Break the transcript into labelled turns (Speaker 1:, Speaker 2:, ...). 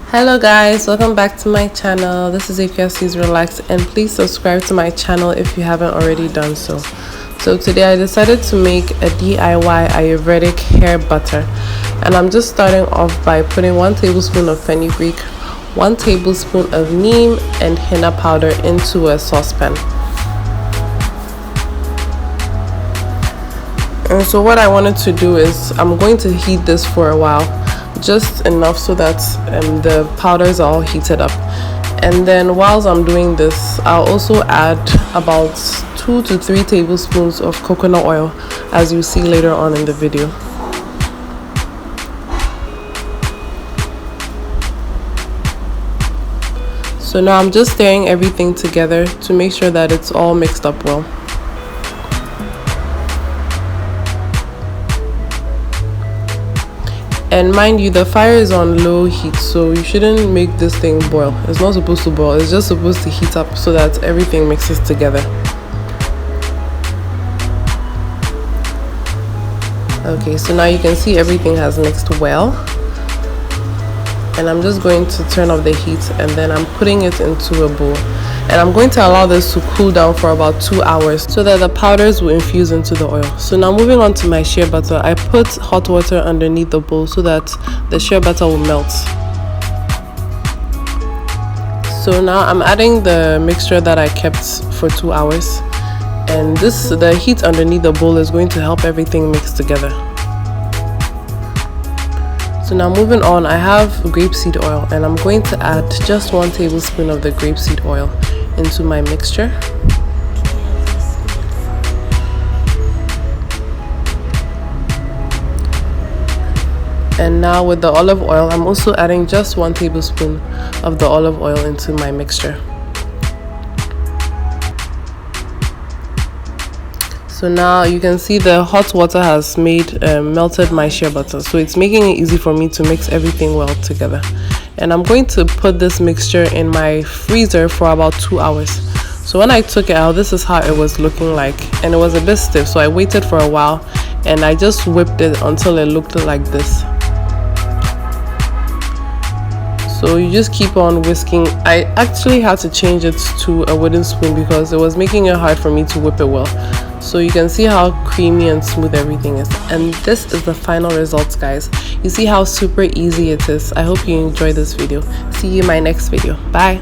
Speaker 1: Hello guys, welcome back to my channel. This is APSC's Relax, and please subscribe to my channel if you haven't already done so. So today I decided to make a DIY Ayurvedic hair butter, and I'm just starting off by putting 1 tablespoon of fenugreek, 1 tablespoon of neem and henna powder into a saucepan. And so what I wanted to do is I'm going to heat this for a while, just enough so that the powders are all heated up. And then whilst I'm doing this, I'll also add about 2 to 3 tablespoons of coconut oil, as you see later on in the video. So now I'm just stirring everything together to make sure that it's all mixed up well. And mind you, the fire is on low heat, so you shouldn't make this thing boil. It's not supposed to boil, it's just supposed to heat up so that everything mixes together. Okay, so now you can see everything has mixed well. And I'm just going to turn off the heat, and then I'm putting it into a bowl. And I'm going to allow this to cool down for about 2 hours so that the powders will infuse into the oil. So now moving on to my shea butter, I put hot water underneath the bowl so that the shea butter will melt. So now I'm adding the mixture that I kept for 2 hours, and the heat underneath the bowl is going to help everything mix together. So now moving on, I have grapeseed oil, and I'm going to add just 1 tablespoon of the grapeseed oil into my mixture. And now with the olive oil, I'm also adding just 1 tablespoon of the olive oil into my mixture. So now you can see the hot water has melted my shea butter, so it's making it easy for me to mix everything well together. And I'm going to put this mixture in my freezer for about 2 hours. So when I took it out, this is how it was looking like, and it was a bit stiff, so I waited for a while and I just whipped it until it looked like this. So you just keep on whisking. I actually had to change it to a wooden spoon because it was making it hard for me to whip it well. So you can see how creamy and smooth everything is. And this is the final results, guys. You see how super easy it is. I hope you enjoyed this video. See you in my next video. Bye.